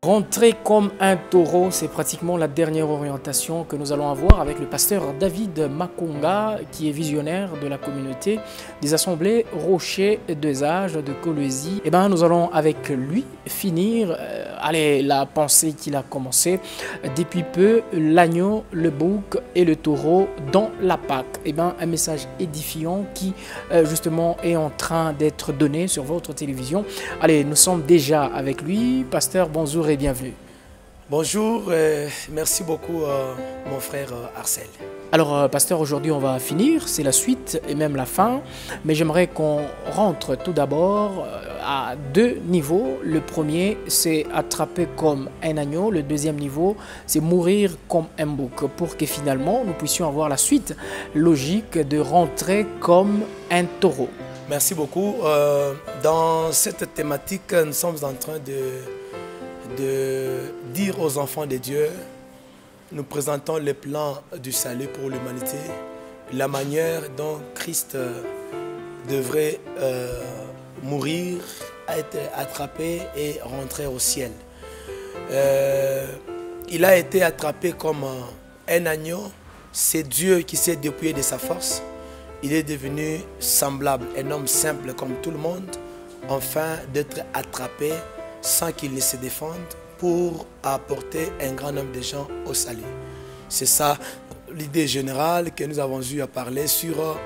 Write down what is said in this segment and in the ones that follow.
Rentrer comme un taureau, c'est pratiquement la dernière orientation que nous allons avoir avec le pasteur David Makonga, qui est visionnaire de la communauté des assemblées Rocher des Âges de Colosie. Et nous allons avec lui finir la pensée qu'il a commencée depuis peu, l'agneau, le bouc et le taureau dans la Pâque. Un message édifiant qui justement est en train d'être donné sur votre télévision. Allez, nous sommes déjà avec lui. Pasteur, bonjour et bienvenue. Bonjour, merci beaucoup mon frère Arcel. Alors pasteur, aujourd'hui on va finir, c'est la suite et même la fin, mais j'aimerais qu'on rentre tout d'abord à deux niveaux. Le premier, c'est attraper comme un agneau. Le deuxième niveau, c'est mourir comme un bouc, pour que finalement nous puissions avoir la suite logique de rentrer comme un taureau. Merci beaucoup. Dans cette thématique, nous sommes en train de dire aux enfants de Dieu, nous présentons le plan du salut pour l'humanité, la manière dont Christ devrait mourir, être attrapé et rentrer au ciel. Il a été attrapé comme un agneau, c'est Dieu qui s'est dépouillé de sa force. Il est devenu semblable, un homme simple comme tout le monde, afin d'être attrapé sans qu'il ne se défende, pour apporter un grand nombre de gens au salut. C'est ça l'idée générale que nous avons eu à parler sur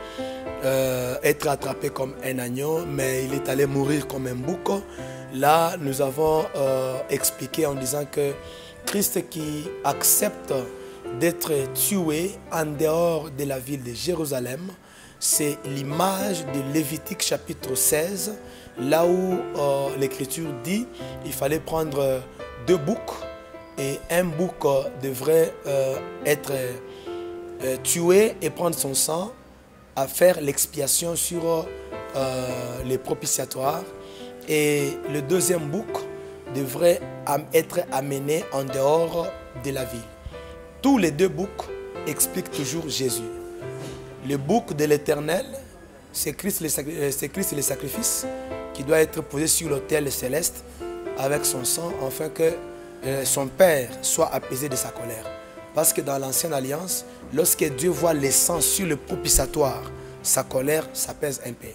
être attrapé comme un agneau, mais il est allé mourir comme un bouc. Là, nous avons expliqué en disant que Christ qui accepte d'être tué en dehors de la ville de Jérusalem, c'est l'image de Lévitique chapitre 16, là où l'Écriture dit qu'il fallait prendre deux boucs et un bouc devrait être tué et prendre son sang à faire l'expiation sur les propitiatoires, et le deuxième bouc devrait être amené en dehors de la ville. Tous les deux boucs expliquent toujours Jésus. Le bouc de l'Éternel, c'est Christ le sacrifice qui doit être posé sur l'autel céleste avec son sang, afin que son Père soit apaisé de sa colère. Parce que dans l'ancienne alliance, lorsque Dieu voit le sang sur le propitiatoire, sa colère s'apaise un peu.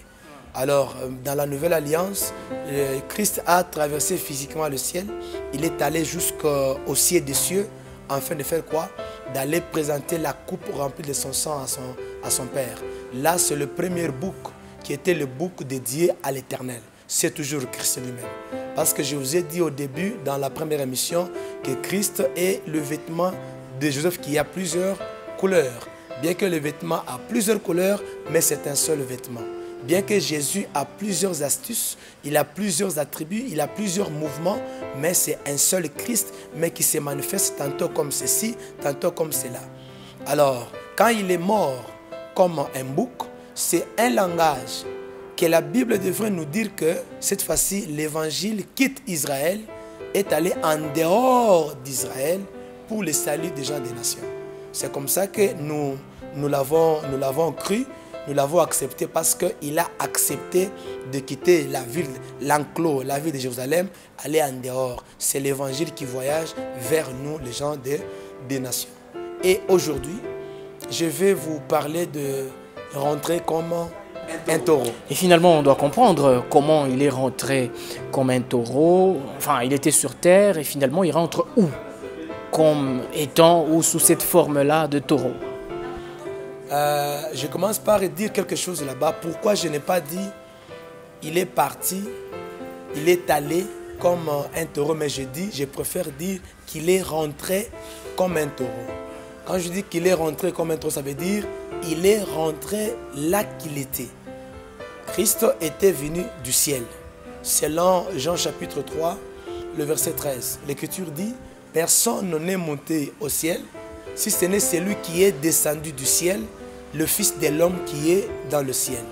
Alors, dans la nouvelle alliance, Christ a traversé physiquement le ciel. Il est allé jusqu'au ciel des cieux, afin de faire quoi? D'aller présenter la coupe remplie de son sang à son Père. Là, c'est le premier bouc qui était le bouc dédié à l'Éternel. C'est toujours Christ lui-même. Parce que je vous ai dit au début, dans la première émission, que Christ est le vêtement de Joseph qui a plusieurs couleurs. Bien que le vêtement a plusieurs couleurs, mais c'est un seul vêtement. Bien que Jésus a plusieurs astuces, il a plusieurs attributs, il a plusieurs mouvements, mais c'est un seul Christ, mais qui se manifeste tantôt comme ceci, tantôt comme cela. Alors, quand il est mort comme un bouc, c'est un langage que la Bible devrait nous dire que cette fois-ci, l'évangile quitte Israël, est allé en dehors d'Israël pour le salut des gens des nations. C'est comme ça que nous l'avons cru, nous l'avons accepté, parce qu'il a accepté de quitter la ville, l'enclos, la ville de Jérusalem, aller en dehors. C'est l'évangile qui voyage vers nous, les gens des nations. Et aujourd'hui, je vais vous parler de rentrer comme un taureau. Et finalement, on doit comprendre comment il est rentré comme un taureau. Enfin, il était sur terre et finalement, il rentre où? Comme étant ou sous cette forme-là de taureau. Je commence par dire quelque chose là-bas. Pourquoi je n'ai pas dit il est parti, il est allé comme un taureau, mais je préfère dire qu'il est rentré comme un taureau. Quand je dis qu'il est rentré comme un taureau, ça veut dire il est rentré là qu'il était. Christ était venu du ciel. Selon Jean chapitre 3, le verset 13, l'Écriture dit « Personne n'est monté au ciel, si ce n'est celui qui est descendu du ciel, le Fils de l'homme qui est dans le ciel. »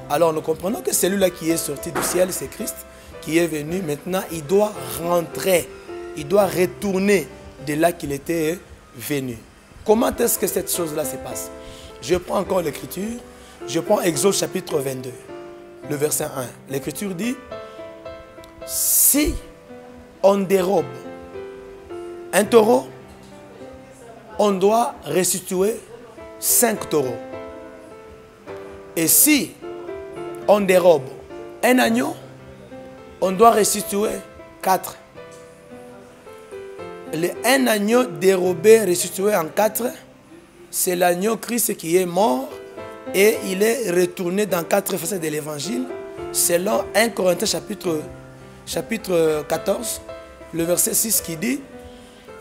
Alors nous comprenons que celui-là qui est sorti du ciel, c'est Christ, qui est venu. Maintenant, il doit rentrer, il doit retourner de là qu'il était venu. Comment est-ce que cette chose-là se passe? Je prends encore l'Écriture, je prends Exode chapitre 22, le verset 1. L'Écriture dit « Si on dérobe un taureau, on doit restituer 5 taureaux. Et si on dérobe un agneau, on doit restituer 4. Un agneau dérobé, restitué en 4, c'est l'agneau Christ qui est mort et il est retourné dans 4 versets de l'évangile selon 1 Corinthiens chapitre 14, le verset 6 qui dit,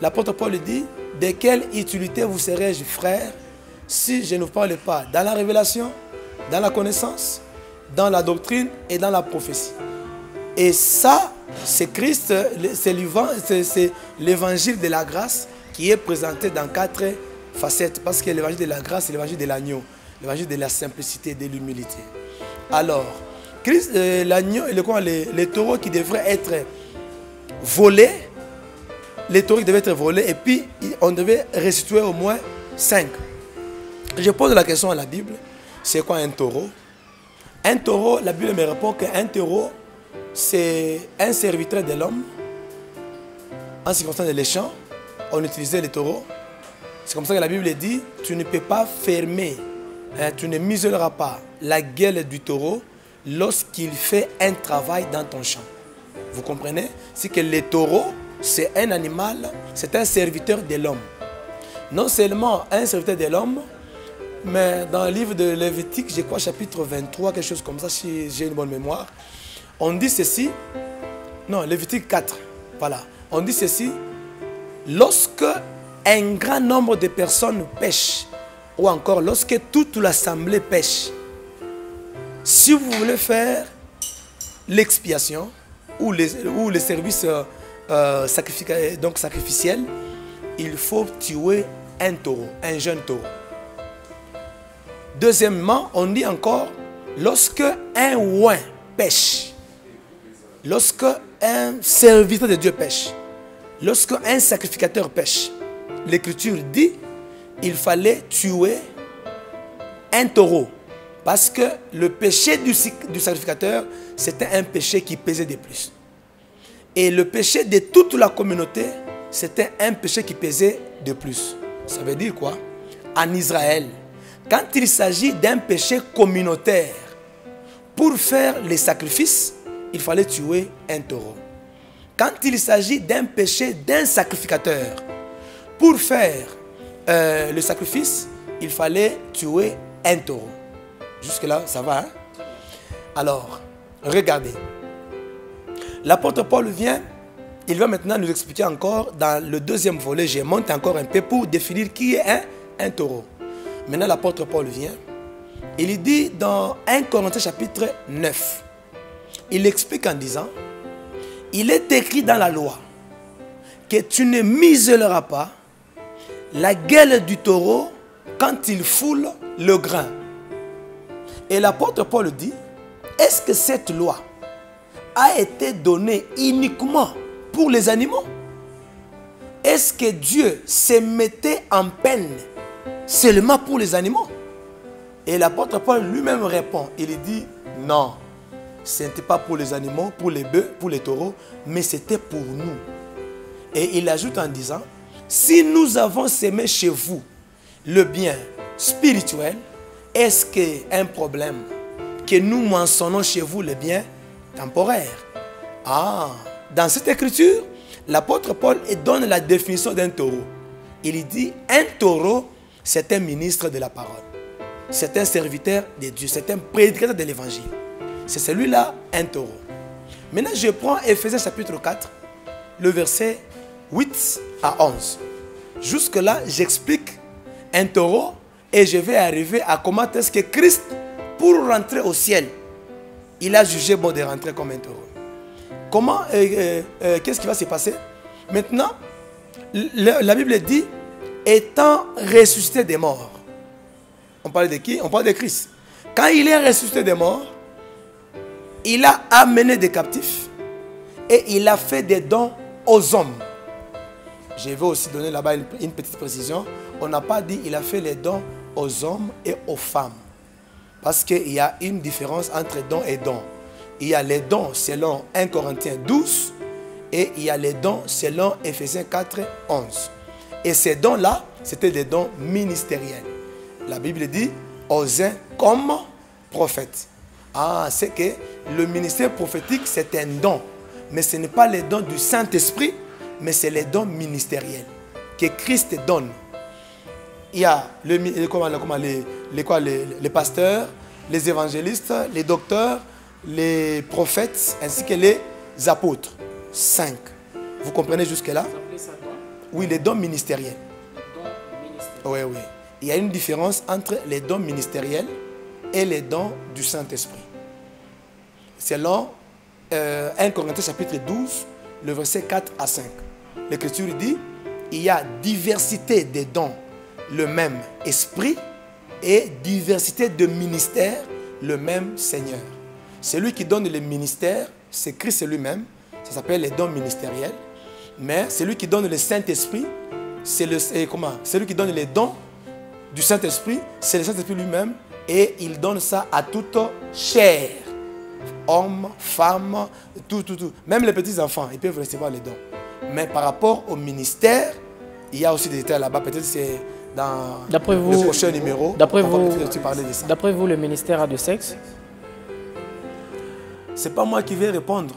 l'apôtre Paul dit, de quelle utilité vous serais-je, frère, si je ne vous parle pas dans la révélation, dans la connaissance, dans la doctrine et dans la prophétie. Et ça, c'est Christ, c'est l'évangile de la grâce qui est présenté dans 4 facettes. Parce que l'évangile de la grâce, c'est l'évangile de l'agneau, l'évangile de la simplicité et de l'humilité. Alors, Christ, l'agneau, les taureaux qui devraient être volés, les taureaux qui devaient être volés, et puis on devait restituer au moins 5. Je pose la question à la Bible, c'est quoi un taureau? Un taureau, la Bible me répond qu'un taureau, c'est un serviteur de l'homme. En ce qui concerne les champs, on utilisait les taureaux. C'est comme ça que la Bible dit, tu ne peux pas fermer, tu ne muselleras pas la gueule du taureau lorsqu'il fait un travail dans ton champ. Vous comprenez? C'est que le taureau, c'est un animal, c'est un serviteur de l'homme. Non seulement un serviteur de l'homme, mais dans le livre de Lévitique, je crois chapitre 23, quelque chose comme ça, si j'ai une bonne mémoire, on dit ceci, non, Lévitique 4, voilà, on dit ceci, lorsque un grand nombre de personnes pêchent, ou encore lorsque toute l'assemblée pêche, si vous voulez faire l'expiation ou les services sacrificiels, il faut tuer un taureau, un jeune taureau. Deuxièmement, on dit encore, lorsque un oint pêche, lorsque un serviteur de Dieu pêche, lorsque un sacrificateur pêche, l'Écriture dit, il fallait tuer un taureau. Parce que le péché du sacrificateur, c'était un péché qui pesait de plus. Et le péché de toute la communauté, c'était un péché qui pesait de plus. Ça veut dire quoi? En Israël, quand il s'agit d'un péché communautaire, pour faire les sacrifices, il fallait tuer un taureau. Quand il s'agit d'un péché d'un sacrificateur, pour faire le sacrifice, il fallait tuer un taureau. Jusque-là, ça va, hein? Alors, regardez. L'apôtre Paul vient, il va maintenant nous expliquer encore dans le deuxième volet, je monte encore un peu pour définir qui est un taureau. Maintenant, l'apôtre Paul vient, il dit dans 1 Corinthiens chapitre 9, il explique en disant, il est écrit dans la loi que tu ne muselleras pas la gueule du taureau quand il foule le grain. Et l'apôtre Paul dit, est-ce que cette loi a été donnée uniquement pour les animaux? Est-ce que Dieu se mettait en peine seulement pour les animaux? Et l'apôtre Paul lui-même répond, il dit, non, ce n'était pas pour les animaux, pour les bœufs, pour les taureaux, mais c'était pour nous. Et il ajoute en disant, si nous avons semé chez vous le bien spirituel, est-ce qu'il y a un problème que nous mentionnons chez vous le bien temporaire? Ah, dans cette écriture, l'apôtre Paul donne la définition d'un taureau. Il dit, un taureau, c'est un ministre de la parole. C'est un serviteur de Dieu, c'est un prédicateur de l'évangile. C'est celui-là, un taureau. Maintenant, je prends Éphésiens chapitre 4, le verset 8 à 11. Jusque-là, j'explique un taureau et je vais arriver à comment est-ce que Christ, pour rentrer au ciel, il a jugé bon de rentrer comme un taureau. Comment, qu'est-ce qui va se passer? Maintenant, la Bible dit, étant ressuscité des morts. On parle de qui? On parle de Christ. Quand il est ressuscité des morts, il a amené des captifs et il a fait des dons aux hommes. Je vais aussi donner là-bas une petite précision. On n'a pas dit qu'il a fait les dons aux hommes et aux femmes. Parce qu'il y a une différence entre dons et dons. Il y a les dons selon 1 Corinthiens 12 et il y a les dons selon Éphésiens 4, 11. Et ces dons-là, c'était des dons ministériels. La Bible dit, aux uns comme prophètes. Ah, c'est que le ministère prophétique, c'est un don. Mais ce n'est pas les dons du Saint-Esprit, mais c'est les dons ministériels que Christ donne. Il y a les pasteurs, les évangélistes, les docteurs, les prophètes, ainsi que les apôtres. 5. Vous comprenez jusque-là? Oui, les dons ministériels. Oui, oui. Il y a une différence entre les dons ministériels et les dons du Saint-Esprit. Selon 1 Corinthiens chapitre 12, le verset 4 à 5. L'Écriture dit, il y a diversité des dons, le même esprit, et diversité de ministères, le même Seigneur. Celui qui donne les ministères, c'est Christ lui-même, ça s'appelle les dons ministériels. Mais celui qui donne le Saint-Esprit, celui qui donne les dons du Saint-Esprit, c'est le Saint-Esprit lui-même, et il donne ça à toute chair. Hommes, femmes, tout. Même les petits enfants, ils peuvent recevoir les dons. Mais par rapport au ministère, il y a aussi des détails là-bas. Peut-être c'est dans le prochain numéro. D'après vous, le ministère a de sexe? C'est pas moi qui vais répondre.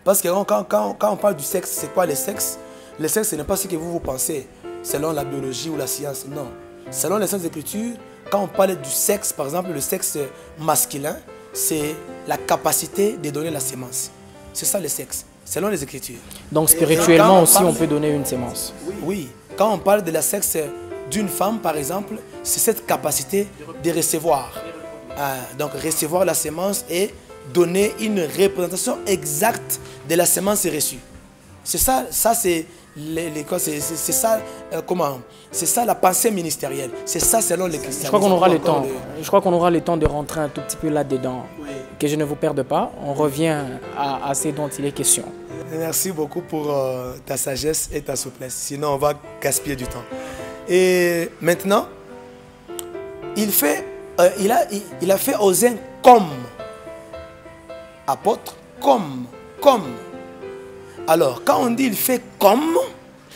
Parce que quand on parle du sexe, c'est quoi le sexe? Le sexe, ce n'est pas ce que vous pensez, selon la biologie ou la science. Non. Selon les Saintes Écritures, quand on parle du sexe, par exemple, le sexe masculin, c'est la capacité de donner la sémence. C'est ça le sexe, selon les Écritures. Donc spirituellement aussi, on peut donner une sémence. Oui. Quand on parle de la sexe d'une femme, par exemple, c'est cette capacité de recevoir. Donc recevoir la sémence et donner une représentation exacte de la sémence reçue. C'est ça, c'est ça la pensée ministérielle. C'est ça selon les chrétiens. Je crois qu'on aura le temps. Je crois qu'on aura le temps de rentrer un tout petit peu là-dedans. Oui. Que je ne vous perde pas. On revient à ce dont il est question. Merci beaucoup pour ta sagesse et ta souplesse. Sinon, on va gaspiller du temps. Et maintenant, il a fait aux uns comme apôtre, comme. Alors, quand on dit il fait comme,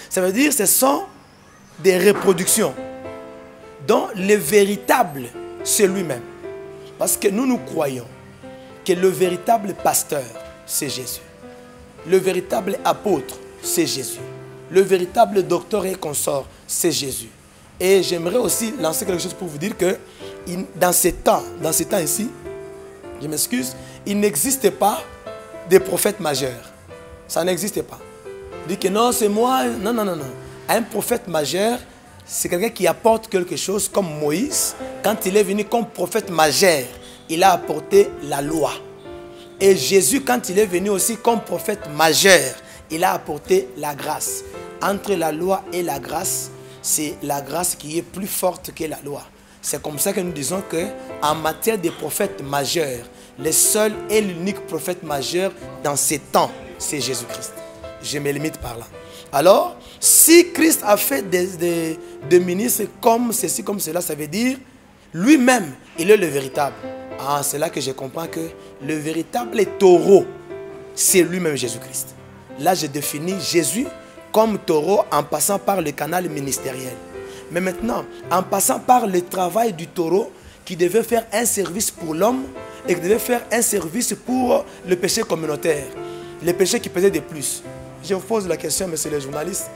ça veut dire que ce sont des reproductions dont le véritable, c'est lui-même. Parce que nous croyons que le véritable pasteur, c'est Jésus. Le véritable apôtre, c'est Jésus. Le véritable docteur et consort, c'est Jésus. Et j'aimerais aussi lancer quelque chose pour vous dire que dans ces temps ici, je m'excuse, il n'existe pas de prophète majeur. Ça n'existe pas. Dit que non, c'est moi. Non. Un prophète majeur, c'est quelqu'un qui apporte quelque chose comme Moïse. Quand il est venu comme prophète majeur, il a apporté la loi. Et Jésus, quand il est venu aussi comme prophète majeur, il a apporté la grâce. Entre la loi et la grâce, c'est la grâce qui est plus forte que la loi. C'est comme ça que nous disons qu'en matière de prophètes majeurs, le seul et l'unique prophète majeur dans ces temps, c'est Jésus-Christ. Je me limite par là. Alors, si Christ a fait des ministres comme ceci, comme cela, ça veut dire lui-même, il est le véritable. Ah, c'est là que je comprends que le véritable taureau, c'est lui-même Jésus-Christ. Là, je définis Jésus comme taureau en passant par le canal ministériel. Mais maintenant, en passant par le travail du taureau qui devait faire un service pour l'homme et qui devait faire un service pour le péché communautaire, les péchés qui pesaient de plus. Je vous pose la question, monsieur le journaliste,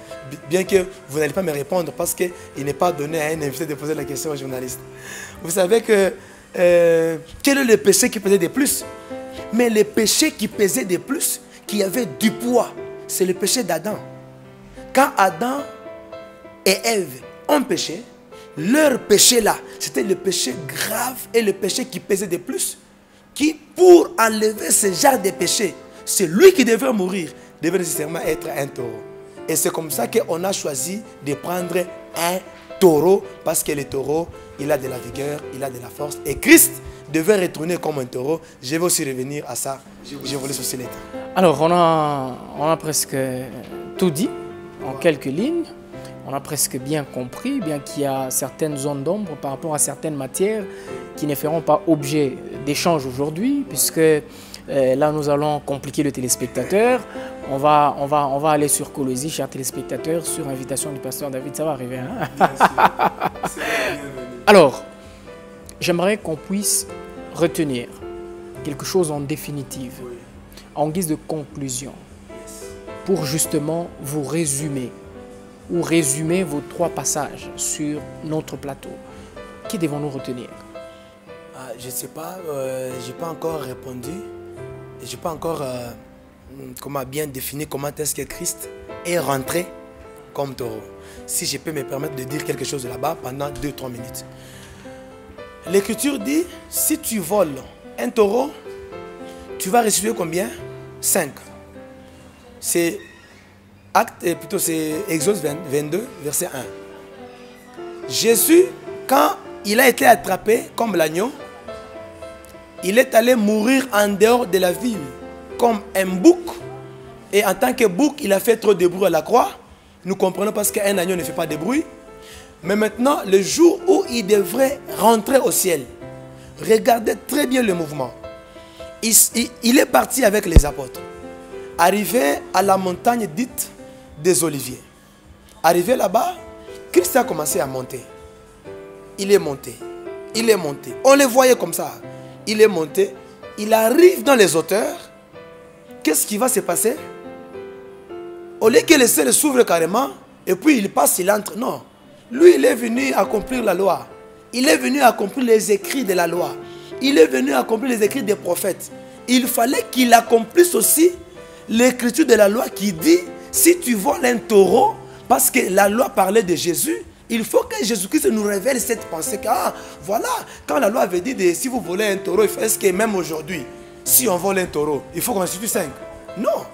bien que vous n'allez pas me répondre parce qu'il n'est pas donné à un invité de poser la question au journaliste. Vous savez que quel est le péché qui pesait de plus? Mais le péché qui pesait de plus, qui avait du poids, c'est le péché d'Adam. Quand Adam et Ève ont péché, leur péché là, c'était le péché grave et le péché qui pesait de plus, qui pour enlever ce genre de péché, c'est lui qui devait mourir, devait nécessairement être un taureau. Et c'est comme ça qu'on a choisi de prendre un taureau, parce que le taureau, il a de la vigueur, il a de la force. Et Christ devait retourner comme un taureau. Je vais aussi revenir à ça. Je vous laisse aussi les temps. Alors, on a presque tout dit en quelques lignes. On a presque bien compris, bien qu'il y a certaines zones d'ombre par rapport à certaines matières qui ne feront pas objet d'échange aujourd'hui, puisque Là, nous allons compliquer le téléspectateur. On va aller sur Colosie, chers téléspectateurs, sur invitation du pasteur David. Ça va arriver, hein? Alors, j'aimerais qu'on puisse retenir quelque chose en définitive, en guise de conclusion, pour justement vous résumer ou résumer vos 3 passages sur notre plateau. Qui devons-nous retenir? Je ne sais pas, je n'ai pas encore répondu. Je n'ai pas encore comment bien définir comment est-ce que Christ est rentré comme taureau. Si je peux me permettre de dire quelque chose là-bas pendant 2-3 minutes. L'Écriture dit, si tu voles un taureau, tu vas restituer combien? 5. C'est Exode 22, verset 1. Jésus, quand il a été attrapé comme l'agneau, il est allé mourir en dehors de la ville comme un bouc. Et en tant que bouc, il a fait trop de bruit à la croix. Nous comprenons parce qu'un agneau ne fait pas de bruit. Mais maintenant, le jour où il devrait rentrer au ciel, regardez très bien le mouvement. Il est parti avec les apôtres. Arrivé à la montagne dite des Oliviers. Arrivé là-bas, Christ a commencé à monter. Il est monté. Il est monté. On le voyait comme ça. Il est monté. Il arrive dans les hauteurs. Qu'est-ce qui va se passer? Au lieu que le ciel s'ouvre carrément, et puis il passe, il entre. Non. Lui, il est venu accomplir la loi. Il est venu accomplir les écrits de la loi. Il est venu accomplir les écrits des prophètes. Il fallait qu'il accomplisse aussi l'écriture de la loi qui dit, si tu voles un taureau, parce que la loi parlait de Jésus, il faut que Jésus-Christ nous révèle cette pensée que, voilà, quand la loi avait dit, si vous volez un taureau, est-ce que même aujourd'hui, si on vole un taureau, il faut qu'on restitue 5? Non.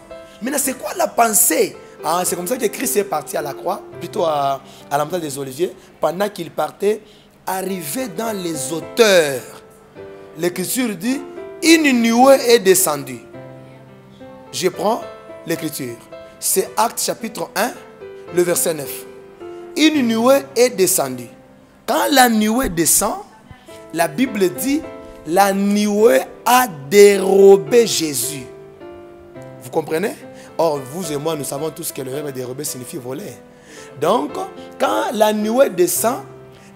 Maintenant, c'est quoi la pensée? C'est comme ça que Christ est parti à la croix, plutôt à la montagne des Oliviers, pendant qu'il partait, arrivé dans les hauteurs. L'Écriture dit, une nuée est descendue. Je prends l'Écriture. C'est Actes chapitre 1, le verset 9. Une nuée est descendue. Quand la nuée descend, la Bible dit, la nuée a dérobé Jésus. Vous comprenez? Or, vous et moi, nous savons tous que le verbe dérober signifie voler. Donc, quand la nuée descend,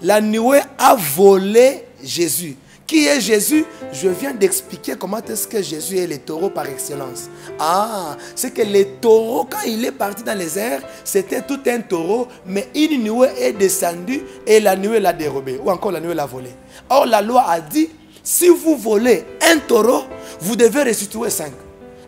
la nuée a volé Jésus. Qui est Jésus? Je viens d'expliquer comment est-ce que Jésus est le taureau par excellence. C'est que le taureau, quand il est parti dans les airs, c'était tout un taureau, mais une nuée est descendue et la nuée l'a dérobé. Ou encore la nuée l'a volé. Or, la loi a dit, si vous volez un taureau, vous devez restituer 5.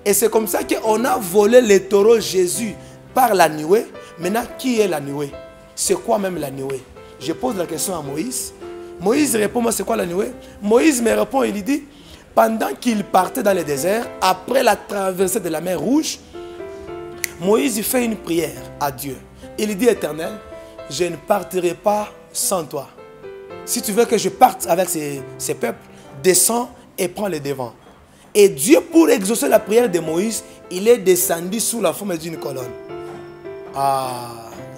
Et c'est comme ça qu'on a volé le taureau Jésus par la nuée. Maintenant, qui est la nuée? C'est quoi même la nuée? Je pose la question à Moïse. Moïse répond, moi c'est quoi la nuée? Moïse me répond, il dit, pendant qu'il partait dans le désert, après la traversée de la mer Rouge, Moïse fait une prière à Dieu. Il dit, Éternel, je ne partirai pas sans toi. Si tu veux que je parte avec ces peuples, descends et prends le devant. Et Dieu, pour exaucer la prière de Moïse, il est descendu sous la forme d'une colonne.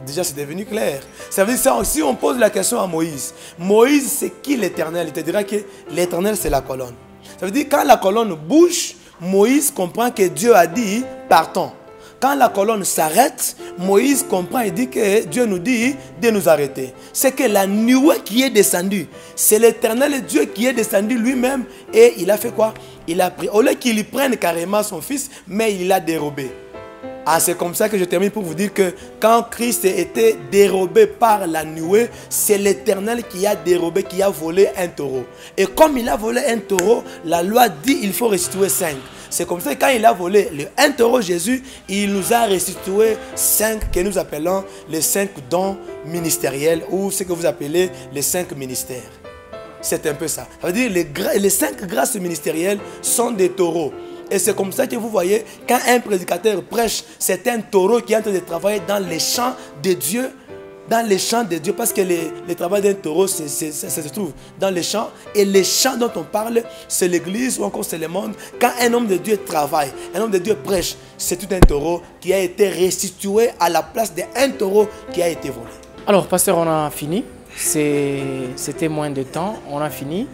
Déjà c'est devenu clair. Ça veut dire, si on pose la question à Moïse, Moïse c'est qui l'Éternel? Il te dira que l'Éternel c'est la colonne. Ça veut dire quand la colonne bouge, Moïse comprend que Dieu a dit partons. Quand la colonne s'arrête, Moïse comprend et dit que Dieu nous dit de nous arrêter. C'est que la nuée qui est descendue, c'est l'Éternel Dieu qui est descendu lui-même et il a fait quoi? Il a pris, au lieu qu'il prenne carrément son fils, mais il l'a dérobé. C'est comme ça que je termine pour vous dire que quand Christ était dérobé par la nuée, c'est l'Éternel qui a dérobé, qui a volé un taureau. Et comme il a volé un taureau, la loi dit qu'il faut restituer 5. C'est comme ça que quand il a volé un taureau Jésus, il nous a restitué 5 que nous appelons les 5 dons ministériels ou ce que vous appelez les 5 ministères. C'est un peu ça. Ça veut dire les 5 grâces ministérielles sont des taureaux. Et c'est comme ça que vous voyez, quand un prédicateur prêche, c'est un taureau qui est en train de travailler dans les champs de Dieu. Dans les champs de Dieu, parce que le travail d'un taureau, ça se trouve dans les champs. Et les champs dont on parle, c'est l'église ou encore c'est le monde. Quand un homme de Dieu travaille, un homme de Dieu prêche, c'est tout un taureau qui a été restitué à la place d'un taureau qui a été volé. Alors, pasteur, on a fini. C'était moins de temps. On a fini.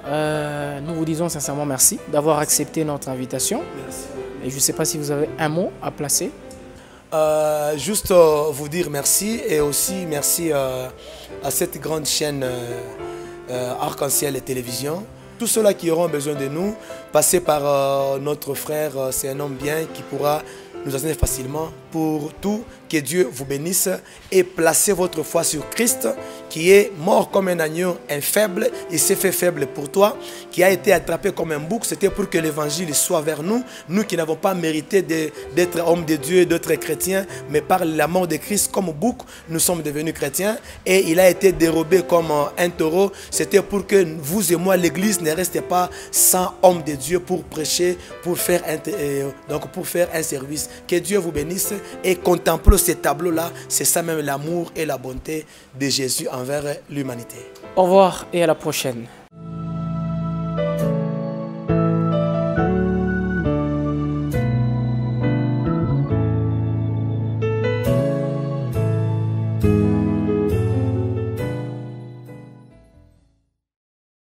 nous vous disons sincèrement merci d'avoir accepté notre invitation. Merci. Et je ne sais pas si vous avez un mot à placer. Juste vous dire merci et aussi merci à cette grande chaîne Arc-en-Ciel et Télévision. Tous ceux-là qui auront besoin de nous, passez par notre frère, c'est un homme bien qui pourra nous enseigner facilement. Pour tout, que Dieu vous bénisse et placez votre foi sur Christ qui est mort comme un agneau, un faible, il s'est fait faible pour toi, qui a été attrapé comme un bouc. C'était pour que l'évangile soit vers nous, nous qui n'avons pas mérité d'être hommes de Dieu, d'être chrétiens, mais par la mort de Christ comme bouc, nous sommes devenus chrétiens et il a été dérobé comme un taureau. C'était pour que vous et moi, l'église, ne reste pas sans hommes de Dieu pour prêcher, pour faire un service. Que Dieu vous bénisse et contemplez ces tableaux-là. C'est ça même l'amour et la bonté de Jésus envers l'humanité. Au revoir et à la prochaine. Thank you.